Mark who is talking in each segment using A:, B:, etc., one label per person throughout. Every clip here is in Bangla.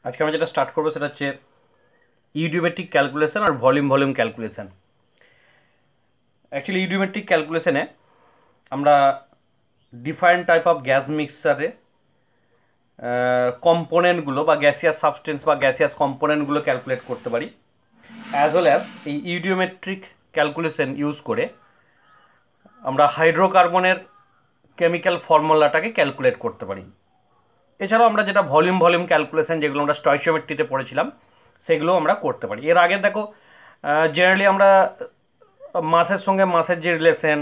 A: আজকে আমরা যেটা স্টার্ট করবো সেটা হচ্ছে ইউডিওমেট্রিক ক্যালকুলেশন আর ভলিউম ক্যালকুলেশন। অ্যাকচুয়ালি ইউডিওমেট্রিক ক্যালকুলেশনে আমরা ডিফারেন্ট টাইপ অফ গ্যাস মিক্সচারে কম্পোনেন্টগুলো বা গ্যাসিয়াস সাবস্টেন্স বা গ্যাসিয়াস কম্পোনেন্টগুলো ক্যালকুলেট করতে পারি, অ্যাজ ওয়েল অ্যাজ এই ইউডিওমেট্রিক ক্যালকুলেশন ইউজ করে আমরা হাইড্রোকার্বনের কেমিক্যাল ফর্মুলাটাকে ক্যালকুলেট করতে পারি। এছাড়াও আমরা যেটা ভলিউম ক্যালকুলেশন যেগুলো আমরা স্টয়চিওমেট্রিতে পড়েছিলাম সেগুলো আমরা করতে পারি। এর আগে দেখো জেনারেলি আমরা মাসের সঙ্গে মাসের যে রিলেশন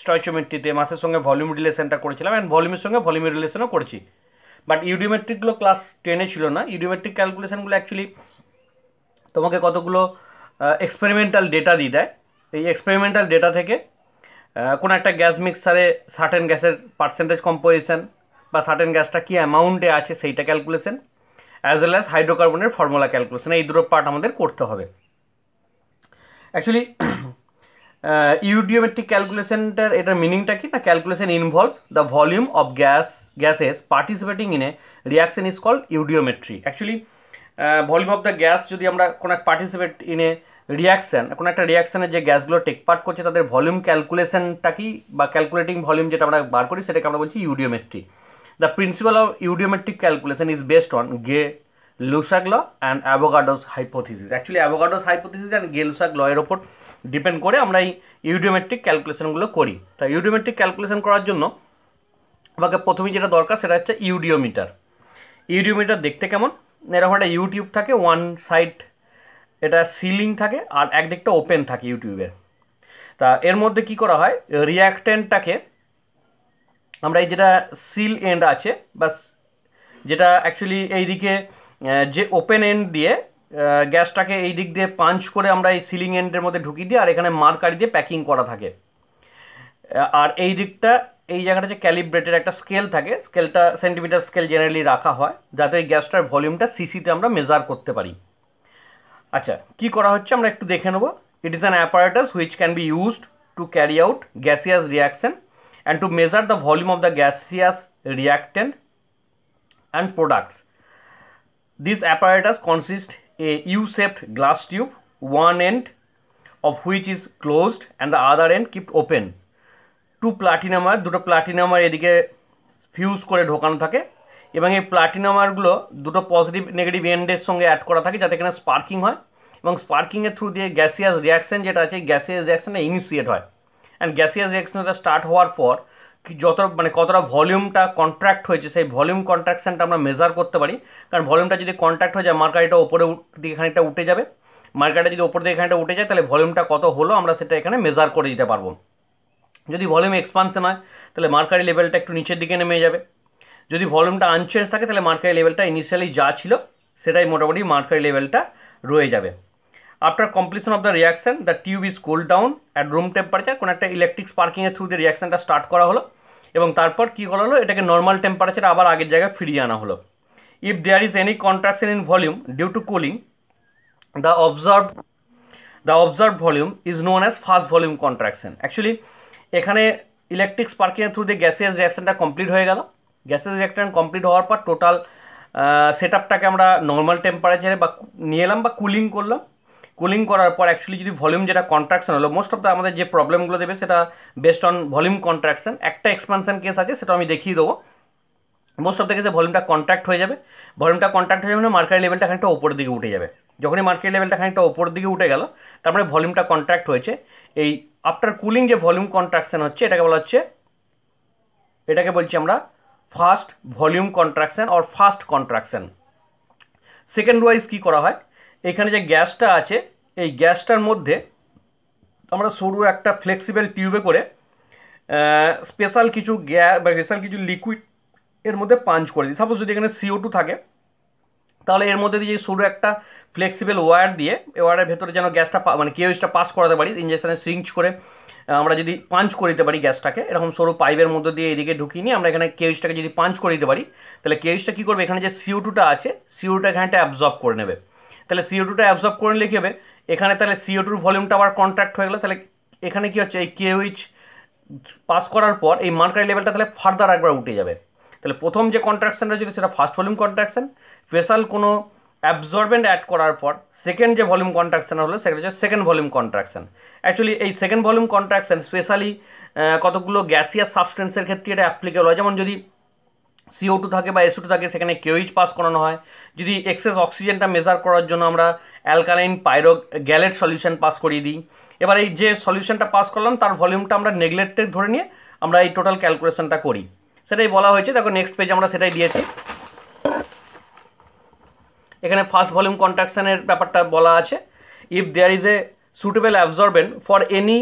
A: স্টয়চিওমেট্রিতে মাসের সঙ্গে ভলিউম রিলেশনটা করেছিলাম, অ্যান্ড ভলিউমের সঙ্গে ভলিউমের রিলেশনও করেছি। বাট ইউডিওমেট্রিকগুলো ক্লাস 10-এ ছিল না। ইউডিওমেট্রিক ক্যালকুলেশনগুলো অ্যাকচুয়ালি তোমাকে কতগুলো এক্সপেরিমেন্টাল ডেটা দিয়ে দেয়। এই এক্সপেরিমেন্টাল ডেটা থেকে কোনো একটা গ্যাস মিক্সারে সার্টেন গ্যাসের পার্সেন্টেজ কম্পোজিশন বা সার্টেন গ্যাসটা কী অ্যামাউন্টে আছে সেইটা ক্যালকুলেশন, অ্যাজ ওয়েল অ্যাজ হাইড্রোকার্বনের ফর্মুলা ক্যালকুলেশন, এই দুটো পার্ট আমাদের করতে হবে। অ্যাকচুয়ালি ইউডিওমেট্রিক ক্যালকুলেশনটার এটার মিনিংটা কি না, calculation involve the volume of gases participating in a reaction is called eudiometry. Actually volume of the gas যদি আমরা কোনো এক পার্টিসিপেট ইন এ রিয়াকশান, কোনো একটা রিয়াকশানের যে গ্যাসগুলো টেক পার্ট করছে তাদের ভলিউম ক্যালকুলেশনটা কি বা ক্যালকুলেটিং ভলিউম যেটা আমরা বার করি সেটাকে আমরা বলছি eudiometry. The principle of eudiometric calculation is based on Gay Lussac law and Avogadro's hypothesis. Actually Avogadro's hypothesis and Gay Lussac law এর ওপর ডিপেন্ড করে আমরা এই ইউডিওমেট্রিক ক্যালকুলেশনগুলো করি। তা ইউডিওমেট্রিক ক্যালকুলেশন করার জন্য আমাকে প্রথমেই যেটা দরকার সেটা হচ্ছে ইউডিওমিটার। ইউডিওমিটার দেখতে কেমন, এরকম একটা ইউটিউব থাকে, ওয়ান সাইড এটা সিলিং থাকে আর একদিকটা ওপেন থাকে ইউটিউবের। তা এর মধ্যে কি করা হয়, রিয়াক্টেন্টটাকে আমরা এই যেটা সিল এন্ড আছে বা যেটা অ্যাকচুয়ালি এইদিকে যে ওপেন এন্ড দিয়ে গ্যাসটাকে এই দিক দিয়ে পাঞ্চ করে আমরা এই সিলিং এন্ডের মধ্যে ঢুকিয়ে দিই, আর এখানে মার্কারি দিয়ে প্যাকিং করা থাকে। আর এই দিকটা এই জায়গাটা যে ক্যালিব্রেটের একটা স্কেল থাকে, স্কেলটা সেন্টিমিটার স্কেল জেনারেলি রাখা হয় যাতে এই গ্যাসটার ভলিউমটা সিসিতে আমরা মেজার করতে পারি। আচ্ছা, কি করা হচ্ছে আমরা একটু দেখে নেব। It is an apparatus which can be used to carry out gaseous reaction and to measure the volume of the gaseous reactant and products. This apparatus consists a U-shaped glass tube, one end of which is closed and the other end kept open. দুটো প্লাটিনামার এদিকে ফিউজ করে ঢোকানো থাকে এবং এই প্লাটিনামারগুলো দুটো পজিটিভ নেগেটিভ এন্ডের সঙ্গে অ্যাড করা থাকে যাতে এখানে স্পার্কিং হয় এবং স্পার্কিংয়ের থ্রু দিয়ে গ্যাসিয়াস রিয়াকশন যেটা আছে গ্যাসিয়াস রিয়াকশনটা ইনিশিয়েট হয়। অ্যান্ড গ্যাসিয়াস রিয়াকশনটা স্টার্ট হওয়ার পর কতটা ভলিউমটা কন্ট্রাক্ট হয়েছে সেই ভলিউম কন্ট্রাকশনটা আমরা মেজার করতে পারি। কারণ ভলিউমটা যদি কন্ট্রাক্ট হয়ে যায় মার্কারিটা ওপরে দিকে খানিকটা উঠে যাবে, মার্কারিটা যদি ওপর দিকে খানিকটা উঠে যায় তাহলে ভলিউমটা কত হলো আমরা সেটা এখানে মেজার করে দিতে পারবো। যদি ভলিউম এক্সপানশন হয় তাহলে মার্কারি লেভেলটা একটু নিচের দিকে নেমে যাবে, যদি ভলিউমটা আনচেঞ্জ থাকে তাহলে মার্কারি লেভেলটা ইনিশিয়ালি যা ছিল সেটাই মোটামুটি মার্কারি লেভেলটা রয়ে যাবে। After completion of the reaction the tube is cool down at room temperature. কোনো একটা ইলেকট্রিক স্পার্কিংয়ের থ্রু দিয়ে রিয়াকশনটা স্টার্ট করা হলো এবং তারপর কী করা হলো, এটাকে নর্মাল টেম্পারেচারে আবার আগের জায়গায় ফিরিয়ে আনা হলো। If there is any contraction in volume due to cooling the observe volume is known as first volume contraction. Actually এখানে ইলেকট্রিক স্পার্কিংয়ের থ্রু দিয়ে গ্যাসিয়াস রিয়াকশনটা কমপ্লিট হয়ে গেল। গ্যাসিয়াস রিয়াকশন কমপ্লিট হওয়ার পর টোটাল সেট আপটাকে আমরা নর্মাল টেম্পারেচারে বা নিয়ে এলাম বা কুলিং করলাম। কুলিং করার পর অ্যাকচুয়ালি যদি ভলিউম যেটা কন্ট্রাকশন হলো, মোস্ট অফ দ্য আমাদের যে প্রবলেমগুলো দেবে সেটা বেসড অন ভলিউম কন্ট্রাকশন। একটা এক্সপানশন কেস আছে সেটা আমি দেখিয়ে দেবো। মোস্ট অফ দ্য কেসে ভলিউমটা কন্ট্রাক্ট হয়ে যাবে, ভলিউমটা কন্ট্রাক্ট হয়ে যাবে মানে মার্কারি লেভেলটা খানিকটা ওপরের দিকে উঠে যাবে। যখনই মার্কারি লেভেলটা খানিকটা ওপরের দিকে উঠে গেল তারপরে ভলিউমটা কন্ট্রাক্ট হয়েছে। এই আফটার কুলিং যে ভলিউম কন্ট্রাকশন হচ্ছে এটাকে বলছি আমরা first volume contraction or first contraction. Second wise কী করা হয়, এখানে যে গ্যাসটা আছে এই গ্যাসটার মধ্যে আমরা সরু একটা ফ্লেক্সিবল টিউবে করে স্পেশাল কিছু গ্যাস বা স্পেশাল কিছু লিকুইড এর মধ্যে পাঞ্চ করে দিই। সাপোজ যদি এখানে CO2 থাকে তাহলে এর মধ্যে দিয়ে সরু একটা ফ্লেক্সিবল ওয়্যার দিয়ে ওয়্যারের ভেতরে যেন গ্যাসটা কেওইসটা পাস করাতে পারি, ইঞ্জেকশনের সিরিঞ্জ করে আমরা যদি পাঞ্চ করে দিতে পারি গ্যাসটাকে এরকম সরু পাইপের মধ্যে দিয়ে এদিকে ঢুকিয়ে নিয়ে আমরা এখানে কেওইসটাকে যদি পাঞ্চ করে দিতে পারি তাহলে কেওইসটা কী করবে, এখানে যে CO2টা আছে CO2টা এখানটা অ্যাবজর্ব করে নেবে। তাহলে CO2টা অ্যাবজর্ব করে নিলে কী হবে, এখানে তাহলে CO2 ভলিউমটা আবার কন্ট্রাক্ট হয়ে গেলো। তাহলে এখানে কী হচ্ছে, এই কেওইচ পাস করার পর এই মার্কারি লেভেলটা তাহলে ফার্দার একবার উঠে যাবে। তাহলে প্রথম যে কন্ট্রাকশনটা ছিল সেটা ফার্স্ট ভলিউম কন্ট্রাকশন। স্পেশাল কোনো অ্যাবজর্বেন্ট অ্যাড করার পর সেকেন্ড যে ভলিউম কন্ট্রাকশন হলো সেটা হচ্ছে সেকেন্ড ভলিউম কন্ট্রাকশন। অ্যাকচুয়ালি এই সেকেন্ড ভলিউম কন্ট্রাকশন স্পেশালি কতগুলো গ্যাসিয়াস সাবস্টেন্সের ক্ষেত্রে এটা অ্যাপ্লিকেবল হয়। যেমন যদি CO2 থাকে বা SO2 থাকে সেখানে KOH পাস করানো হয়। যদি এক্সেস অক্সিজেনটা মেজার করার জন্য আমরা অ্যালকালাইন পাইরো গ্যালেট সলিউশন পাস করিয়ে দিই। এবার এই যে সলিউশনটা পাস করলাম তার ভলিউমটা আমরা নেগলেক্টেড ধরে নিয়ে আমরা এই টোটাল ক্যালকুলেশনটা করি, সেটাই বলা হয়েছে। দেখো নেক্সট পেজে আমরা সেটাই দিয়েছি। এখানে ফার্স্ট ভলিউম কন্ট্রাকশনের ব্যাপারটা বলা আছে। If there is a suitable absorbent for any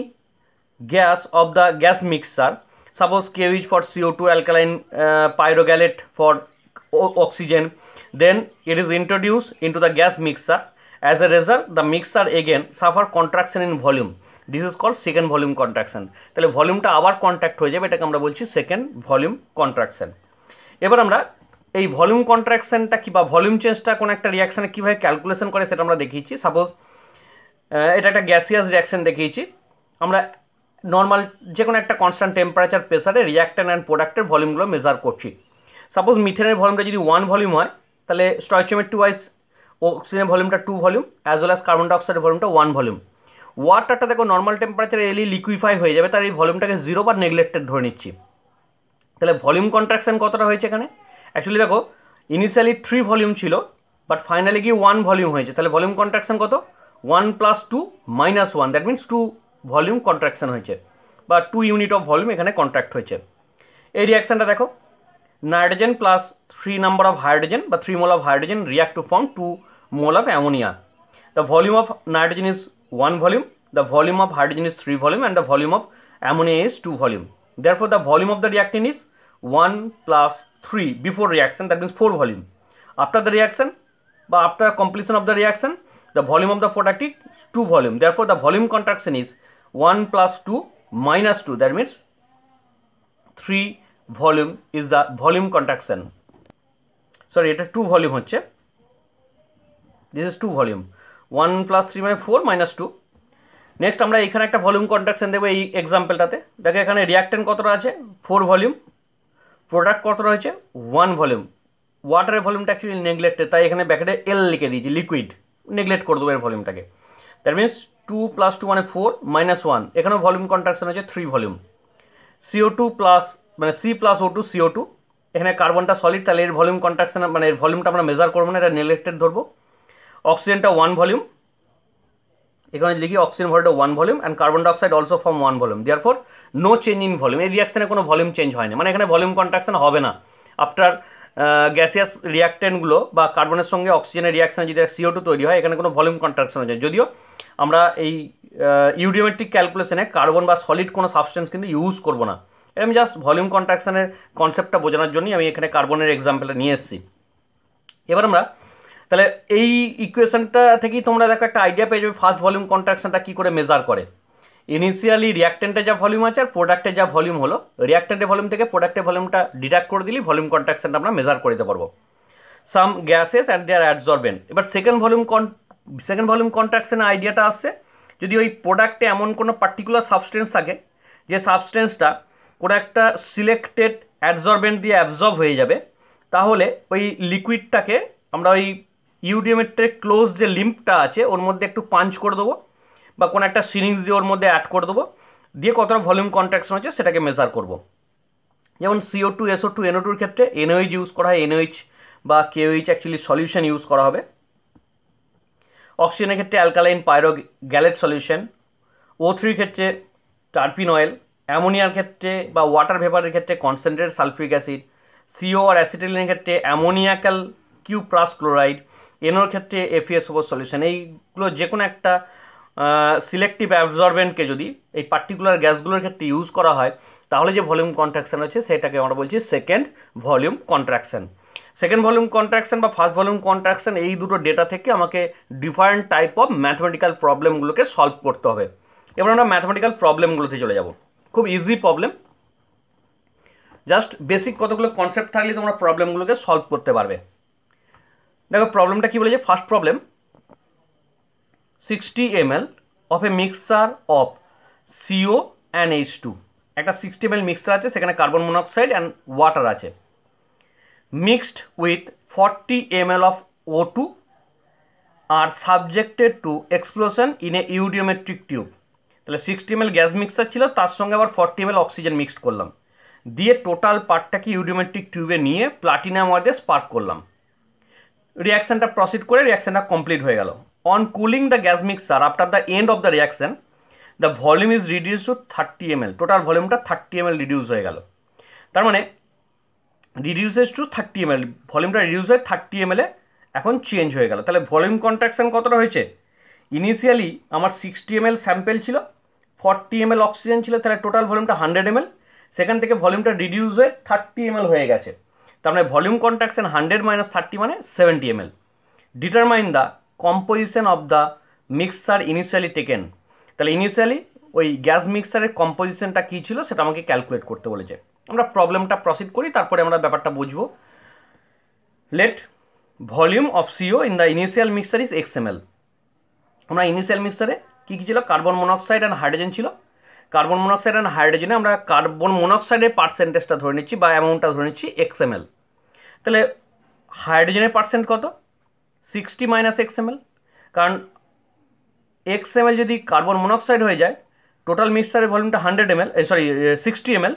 A: gas of the gas mixer, suppose KOH for CO2, alkaline pyrogallate for oxygen, then it is introduced into the gas mixer. As a result, the mixer again suffer contraction in volume. This is called second volume contraction. তাহলে ভলিউমটা আবার কন্ট্রাক্ট হয়ে যাবে, এটাকে আমরা বলছি সেকেন্ড ভলিউম কন্ট্রাকশন। এবার আমরা এই ভলিউম কন্ট্রাকশনটা কি বা ভলিউম চেঞ্জটা কোন একটা রিয়াকশনে কীভাবে ক্যালকুলেশন করে সেটা আমরা দেখিয়েছি। সাপোজ এটা একটা গ্যাসিয়াস রিয়াকশন দেখিয়েছি। আমরা নর্মাল যে কোনো একটা কনস্ট্যান্ট টেম্পারেচার প্রেসারে রিয়াক্ট্যান্ট অ্যান্ড প্রোডাক্টের ভলিউমগুলো মেজার করছি। সাপোজ মিথেনের ভলিউমটা যদি 1 ভলিউম হয় তাহলে স্টয়চিওমেট্রি ওয়াইজ অক্সিজেনের ভলিউমটা 2 volume, as well as carbon ডাইঅক্সাইডের ভলিউমটা 1 ভলিউম। ওয়াটারটা দেখো নর্মাল টেম্পারেচারে এলি লিকুইফাই হয়ে যাবে, তার এই ভলিউমটাকে 0 বা নেগলেক্টেড ধরে নিচ্ছি। তাহলে ভলিউম কন্ট্রাকশন কতটা হয়েছে এখানে? অ্যাকচুয়ালি দেখো ইনিশিয়ালি 3 ভলিউম ছিল, বাট ফাইনালি গিয়ে 1 ভলিউম হয়েছে। তাহলে ভলিউম কন্ট্রাকশন কত? 1 + 2 - 1, দ্যাট মিনস 2 ভলিউম কন্ট্রাকশন হয়েছে বা 2 ইউনিট অফ ভলিউম এখানে কন্ট্রাক্ট হয়েছে। এই রিয়াকশনটা দেখো, nitrogen plus 3 number of hydrogen বা 3 mole of hydrogen react to form 2 mole of ammonia. The volume of nitrogen is 1 volume, the volume of hydrogen is 3 volume, and the volume of ammonia is 2 volume. Therefore, the volume of the reactant is 1 + 3 before reaction, that means 4 volume. After the reaction, but after completion of the reaction, the volume of the product is 2 volume. Therefore, the volume contraction is 1 + 2 - 2, that means 3 volume is the volume contraction. Sorry, এটা 2 volume হচ্ছে, this is 2 volume, 1 + 3 মানে 4 - 2. নেক্সট আমরা এখানে একটা ভলিউম কন্ট্রাকশন দেবো এই এক্সাম্পলটাতে। দেখো এখানে রিয়াক্টেন্ট কতটা আছে? 4 ভলিউম, প্রোডাক্ট কতটা হয়েছে? 1 ভলিউম। ওয়াটারের ভলিউমটা অ্যাকচুয়ালি নেগলেক্টেড, তাই এখানে ব্যাকেটে L লিখে দিয়েছি, লিকুইড, নেগলেক্ট করে দেবো এর ভলিউমটাকে। দ্যাট মিনস 2 + 2 মানে 4 - 1, এখানেও ভলিউম কন্ট্রাকশন হচ্ছে 3 ভলিউম। CO2 প্লাস মানে C + O2 CO2, এখানে কার্বনটা সলিড, তাহলে এর ভলিউম কন্ট্রাকশন মানে এর ভলিউমটা আমরা মেজার করবো না, এটা নেগলেক্টেড ধরবো। অক্সিজেনটা 1 ভলিউম, এখানে লিখি অক্সিজেন ভলিউমটা 1 volume, and carbon dioxide also from 1 volume. Therefore no change in volume, এই রিয়াকশনে কোনো ভলিউম চেঞ্জ হয় না, মানে এখানে ভলিউম কন্ট্রাকশন হবে না। আফটার গ্যাসিয়াস রিয়াক্টেন্টগুলো বা কার্বনের সঙ্গে অক্সিজেনের রিয়াকশনে যদি CO2 তৈরি হয়, এখানে কোনো ভলিউম কন্ট্রাকশন হয়ে যায়। যদিও আমরা এই ইউডিওমেট্রিক ক্যালকুলেশনে কার্বন বা সলিড কোনো সাবস্টেন্স কিন্তু ইউজ করবো না। আমি জাস্ট ভলিউম কন্ট্রাকশনের কনসেপ্টটা বোঝানোর জন্যই আমি এখানে কার্বনের এক্সাম্পলটা নিয়ে এসেছি। এবার আমরা তাহলে এই ইকুয়েশনটা থেকেই তোমরা দেখো একটা আইডিয়া পেয়ে যাবে ফার্স্ট ভলিউম কন্ট্রাকশনটা কী করে মেজার করে। ইনিশিয়ালি রিয়াক্টেন্টে যা ভলিউম আছে আর প্রোডাক্টে যা ভলিউম হলো, রিয়াক্টেন্টের ভলিউম থেকে প্রোডাক্টের ভলিউমটা ডিডাক্ট করে দিলেই ভলিউম কন্ট্রাকশনটা আমরা মেজার করে দিতে পারবো। সাম গ্যাসেস অ্যান্ড দেয়ার অ্যাডসর্বেন্ট। এবার সেকেন্ড ভলিউম কন্ট্রাকশনের আইডিয়াটা আসছে যদি ওই প্রোডাক্টে এমন কোনো পার্টিকুলার সাবস্টেন্স থাকে যে সাবস্টেন্সটা কোনো একটা সিলেক্টেড অ্যাডসর্বেন্ট দিয়ে অ্যাবজর্ব হয়ে যাবে, তাহলে ওই লিকুইডটাকে আমরা ওই ইউডিওমেট্রিক ক্লোজ যে লিম্পটা আছে ওর মধ্যে একটু পাঞ্চ করে দেবো বা কোনো একটা সিরিঞ্জ দিয়ে ওর মধ্যে অ্যাড করে দেবো, দিয়ে কতটা ভলিউম কন্ট্রাকশন হচ্ছে সেটাকে মেজার করব। যেমন CO2 SO2 NO2 ক্ষেত্রে NOH ইউজ করা হয়, NOH বা KOH অ্যাকচুয়ালি সলিউশন ইউজ করা হবে। অক্সিজেনের ক্ষেত্রে অ্যালকালাইন পাইরো গ্যালেট সলিউশন, O3 ক্ষেত্রে টার্পিন অয়েল, অ্যামোনিয়ার ক্ষেত্রে বা ওয়াটার ভেপারের ক্ষেত্রে কনসেন্ট্রেটেড সালফিউরিক অ্যাসিড, CO আর অ্যাসিটিলিনের ক্ষেত্রে অ্যামোনিয়াকাল কিউ প্লাস ক্লোরাইড, NOর ক্ষেত্রে FeSO4 সলিউশন। এইগুলো যে কোনো একটা সিলেক্টিভ অ্যাবজর্বেন্টকে যদি এই পার্টিকুলার গ্যাসগুলোর ক্ষেত্রে ইউজ করা হয়, তাহলে যে ভলিউম কন্ট্রাকশন আছে সেটাকে আমরা বলছি second volume contraction. Second volume contraction বা ফার্স্ট ভলিউম কন্ট্রাকশন, এই দুটো ডেটা থেকে আমাকে ডিফারেন্ট টাইপ অফ ম্যাথমেটিক্যাল প্রবলেমগুলোকে সলভ করতে হবে। এবার আমরা ম্যাথমেটিক্যাল প্রবলেমগুলোতে চলে যাব। খুব ইজি প্রবলেম, জাস্ট বেসিক কতগুলো কনসেপ্ট থাকলে তোমরা প্রবলেমগুলোকে সলভ করতে পারবে। দেখো প্রবলেমটা কি বলেছে। First problem, 60 ml of a mixture of CO and H2, একটা 60 ml মিক্সচার আছে, সেখানে কার্বন মনোক্সাইড অ্যান্ড ওয়াটার আছে, mixed with 40 ml of O2 আর subjected to explosion in a eudiometric tube. তাহলে 60 ml গ্যাস মিক্সার ছিল, তার সঙ্গে আবার 40 ml অক্সিজেন মিক্সড করলাম, দিয়ে টোটাল পার্টটাকে ইউডিওমেট্রিক টিউবে নিয়ে প্লাটিনাম ওয়ার্ডে স্পার্ক করলাম। রিয়াকশনটা প্রসিড করে রিয়াকশনটা কমপ্লিট হয়ে গেল। On cooling the gas mixer after the end of the reaction the volume is reduce to 30 ml। Total ভলিউমটা 30 ml রিডিউস হয়ে গেল। তার মানে রিডিউসেস টু 30 ml, ভলিউমটা রিডিউস হয়ে 30 ml এ এখন চেঞ্জ হয়ে গেল। তাহলে ভলিউম কন্ট্রাকশন কতটা হয়েছে? ইনিশিয়ালি আমার 60 ml স্যাম্পেল ছিল, 40 ml অক্সিজেন ছিল, তাহলে টোটাল ভলিউমটা 100 ml, সেখান থেকে ভলিউমটা রিডিউস হয়ে 30 ml হয়ে গেছে। তার মানে ভলিউম কন্ট্রাকশন 100 - 30 মানে 70 ml। Determine the composition of the mixer initially taken. তাহলে ইনিশিয়ালি ওই গ্যাস মিক্সারের কম্পোজিশনটা কী ছিল সেটা আমাকে ক্যালকুলেট করতে বলেছে। আমরা প্রবলেমটা প্রসিড করি, তারপরে আমরা ব্যাপারটা বুঝবো। Let volume of C O in the initial mixer is XML। আমরা ইনিশিয়াল মিক্সারে কী কী ছিল? কার্বন মনোক্সাইড অ্যান্ড হাইড্রোজেন ছিল। কার্বন মনোক্সাইড অ্যান্ড হাইড্রোজেনে আমরা কার্বন মনোক্সাইডের পার্সেন্টেজটা ধরে নিচ্ছি বা অ্যামাউন্টটা ধরে নিচ্ছি XML। তাহলে হাইড্রোজেনের পার্সেন্ট কত? 60 - XML। কারণ XML যদি কার্বন মনোক্সাইড হয়ে যায়, টোটাল মিক্সারের ভলিউমটা 100 ml, 60 ml,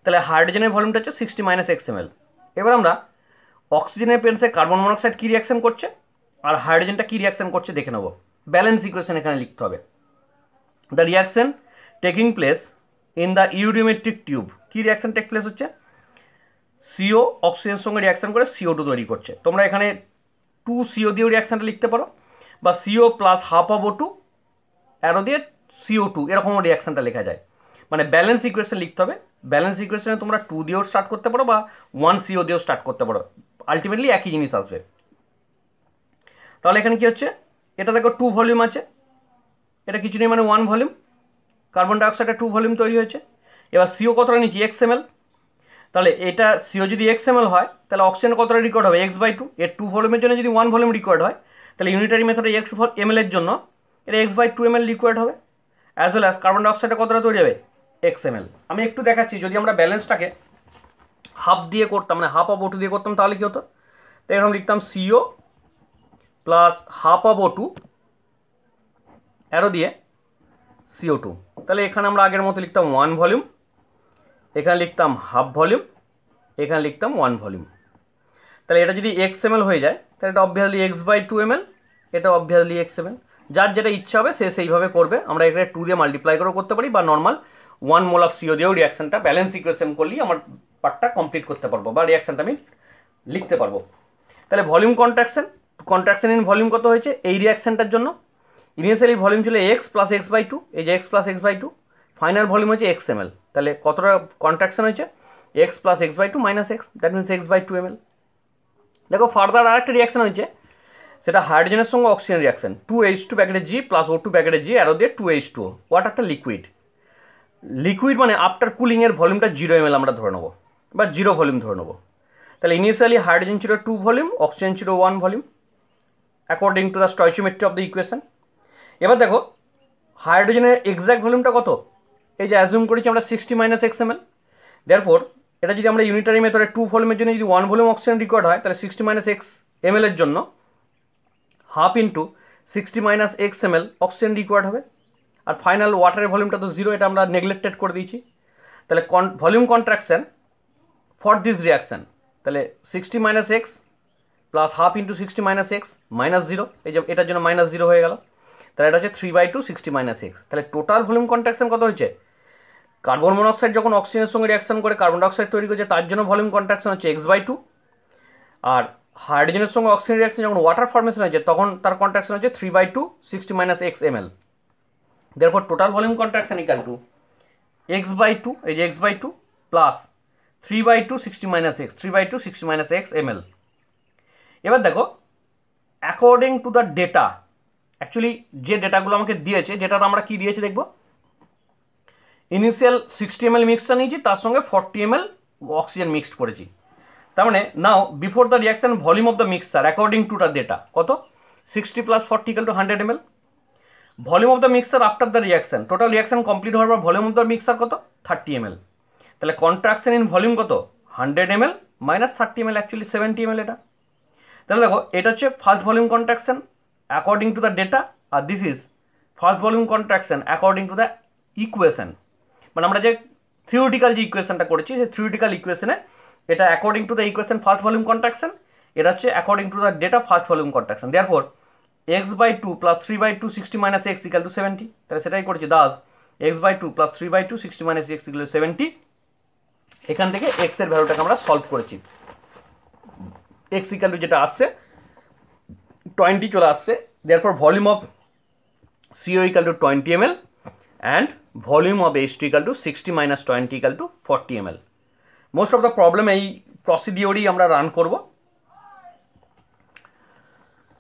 A: তাহলে হাইড্রোজেনের ভলিউমটা হচ্ছে 60 - XML। এবার আমরা অক্সিজেনের পেন্সে কার্বন মনোক্সাইড কী রিয়াকশন করছে আর হাইড্রোজেনটা কী রিয়াকশন করছে দেখে নেব। ব্যালেন্স ইকুয়েশন এখানে লিখতে হবে। The reaction taking place in the eudiometric tube. কী রিয়াকশন টেক প্লেস হচ্ছে? সিও অক্সিজেনের সঙ্গে রিয়াকশন করে CO2 তৈরি করছে। তোমরা এখানে 2CO দিয়েও রিয়াকশানটা লিখতে পারো, বা CO plus half of O2 arrow দিয়ে CO2 এরকমও রিয়াকশানটা লেখা যায়। মানে ব্যালেন্স ইকুয়েশন লিখতে হবে। ব্যালেন্স ইকুয়েশনে তোমরা 2 দিয়েও স্টার্ট করতে পারো বা 1 CO দিয়েও স্টার্ট করতে পারো, আলটিমেটলি একই জিনিস আসবে। তাহলে এখানে কি হচ্ছে? এটা দেখো 2 ভলিউম আছে, এটা কিছু নেই মানে 1 ভলিউম। কার্বন ডাইঅক্সাইডের 2 ভলিউম তৈরি হয়েছে। এবার CO কতটা নিচ্ছি? XML। তাহলে এটা CO যদি XML হয় তাহলে অক্সিজেন কতটা রিকোয়ার্ড হবে? X/2। এর 2 ভলিউমের জন্য যদি 1 ভলিউম রিকোয়ার্ড হয়, তাহলে ইউনিটারি মেথডে XML এর জন্য এটা X/2 ml রিকোয়ার্ড হবে। অ্যাজ ওয়েল অ্যাজ কার্বন ডাইঅক্সাইডে কতটা তৈরি হবে? XML। আমি একটু দেখাচ্ছি, যদি আমরা ব্যালেন্সটাকে হাফ দিয়ে করতাম, মানে হাফ অফ O2 দিয়ে করতাম, তাহলে কী হতো? তো এরকম লিখতাম CO plus half of O2 arrow দিয়ে CO2। তাহলে এখানে আমরা আগের মতো লিখতাম 1 ভলিউম, এখানে লিখতাম হাফ ভলিউম, এখানে লিখতাম 1 ভলিউম। তাহলে এটা যদি XML হয়ে যায় তাহলে এটা অবভিয়াসলি X/2 ml, এটা অবভিয়াসলি XML। যার যেটা ইচ্ছা হবে সে সেইভাবে করবে। আমরা এখানে 2 দিয়ে মাল্টিপ্লাই করেও করতে পারি, বা নর্মাল 1 মোল অফ CO দিয়েও রিয়াকশনটা ব্যালেন্স ইকুয়েশন করলেই আমার পার্টটা কমপ্লিট করতে পারবো বা রিয়াকশনটা আমি লিখতে পারবো। তাহলে ভলিউম কন্ট্রাকশন ইন ভলিউম কত হয়েছে এই রিয়াকশনটার জন্য? ইনিশিয়ালি ভলিউম ছিল X প্লাস X/2, এই যে X plus X/2, final volume হচ্ছে XML। তাহলে কতটা কন্ট্রাকশন হয়েছে? X plus X/2 minus X, that means X/2 ml। দেখো ফার্দার আরেকটা রিয়াকশন হয়েছে, সেটা হাইড্রোজেনের সঙ্গে অক্সিজেন রিয়াকশন। 2H2 ব্র্যাকেটে G প্লাস O2 ব্র্যাকেটে G অ্যারো দিয়ে 2H2O। ওয়াটারটা লিকুইড মানে আফটার কুলিংয়ের ভলিউমটা 0 ml আমরা ধরে নেবো, বা 0 ভলিউম ধরে নেবো। তাহলে ইনিশিয়ালি হাইড্রোজেন ছিল 2 ভলিউম, অক্সিজেন ছিল 1 volume, according to the stoichiometry of the equation. এবার দেখো হাইড্রোজেনের এক্সাক্ট ভলিউমটা কত? এই যে অ্যাজিউম করেছি আমরা 60 - XML। দেয়ারফর এটা যদি আমরা ইউনিটারি মেথডে 2 ভলিউমের জন্য যদি 1 ভলিউম অক্সিজেন রিকোয়ার্ড হয়, তাহলে 60 - XML এর জন্য half into 60 - XML oxygen required হবে। আর ফাইনাল ওয়াটারের ভলিউমটা তো 0, এটা আমরা নেগলেক্টেড করে দিয়েছি। তাহলে volume contraction for this reaction, তাহলে 60 - X plus half into 60 - X minus 0, এই যে এটার জন্য -0 হয়ে গেল। তাহলে এটা হচ্ছে 3/2 60 - X। তাহলে টোটাল ভলিউম কন্ট্রাকশন কত হয়েছে? কার্বন মনোক্সাইড যখন অক্সিজেনের সঙ্গে রিয়াকশন করে কার্বন ডাইঅক্সাইড তৈরি করছে, তার জন্য ভলিউম কন্ট্রাকশন হচ্ছে X/2। আর হাইড্রোজেনের সঙ্গে অক্সিজেন রিয়াকশন যখন ওয়াটার ফর্মেশন হয়েছে তখন তার কন্ট্রাকশন হচ্ছে 3/2 60 - X ml। Therefore total volume contraction equal to X/2, এই যে X/2 plus 3/2 60 - X, 3/2 60 - X ml। এবার দেখো according to the data, actually যে ডেটাগুলো আমাকে দিয়েছে, ডেটাটা আমরা কি দিয়েছে দেখবো। ইনিশিয়াল 60 ml মিক্সচার নিয়েছি, তার সঙ্গে 40 ml অক্সিজেন মিক্সড করেছি। তার মানে now before the reaction volume of the mixture according to the data কত? 60 + 40 = 100 ml। Volume of the mixture after the reaction, total reaction complete হওয়ার পর ভলিউম অফ দ্য মিক্সচার কত? 30 ml। তাহলে কন্ট্রাকশন ইন ভলিউম কত? 100 ml minus 30 ml, actually 70 ml এটা। তাহলে দেখো এটা হচ্ছে first volume contraction according to the data, আর this is first volume contraction according to the equation. মানে আমরা যে থিওরিটিক্যাল যে ইকুয়েশনটা করেছি সেই থিওরিটিক্যাল ইকুয়েশনে এটা according to the equation first volume contraction, এটা হচ্ছে according to the data first volume contraction. Therefore x/2 + 3/2 60 - x = 70, তাহলে সেটাই করেছি। Das x/2 + 3/2 60 - x = 70। এখান থেকে x এর ভ্যালুটাকে আমরা সলভ করেছি। x = যেটা আসছে 20 চলে আসছে। Therefore volume of CO = 20 ml and volume of H2 = 60 - 20 = 40 ml. Most of the problem এই প্রসিডিওরই আমরা রান করব।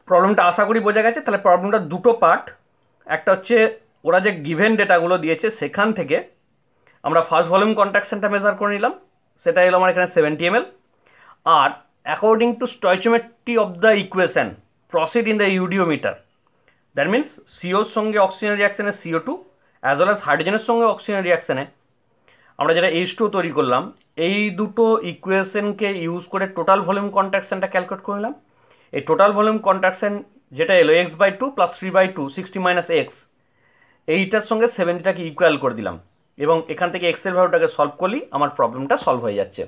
A: প্রবলেমটা আশা করি বোঝা গেছে। তাহলে প্রবলেমটা দুটো পার্ট, একটা হচ্ছে ওরা যে গিভেন ডেটাগুলো দিয়েছে সেখান থেকে আমরা ফার্স্ট ভলিউম কন্ট্রাকশনটা মেজার করে নিলাম, সেটা এলো আমার এখানে 70 ml। আর according to stoichiometry of the equation proceed in the eudiometer, that means সিওর সঙ্গে অক্সিজেন রিয়াকশানে CO2 অ্যাজ ওয়েল অ্যাজ হাইড্রোজেনের সঙ্গে অক্সিজেন রিয়াকশানে আমরা যেটা H2 তৈরি করলাম, এই দুটো ইকুয়েশনকে ইউজ করে টোটাল ভলিউম কন্ট্রাকশনটা ক্যালকুলেট করে নিলাম। এই টোটাল ভলিউম কন্ট্রাকশন যেটা এলো x/2 + 3/2 60 - x, এইটার সঙ্গে 70টাকে ইকুয়াল করে দিলাম এবং এখান থেকে x এর ভ্যালুটাকে সলভ করলেই আমার প্রবলেমটা সলভ হয়ে যাচ্ছে।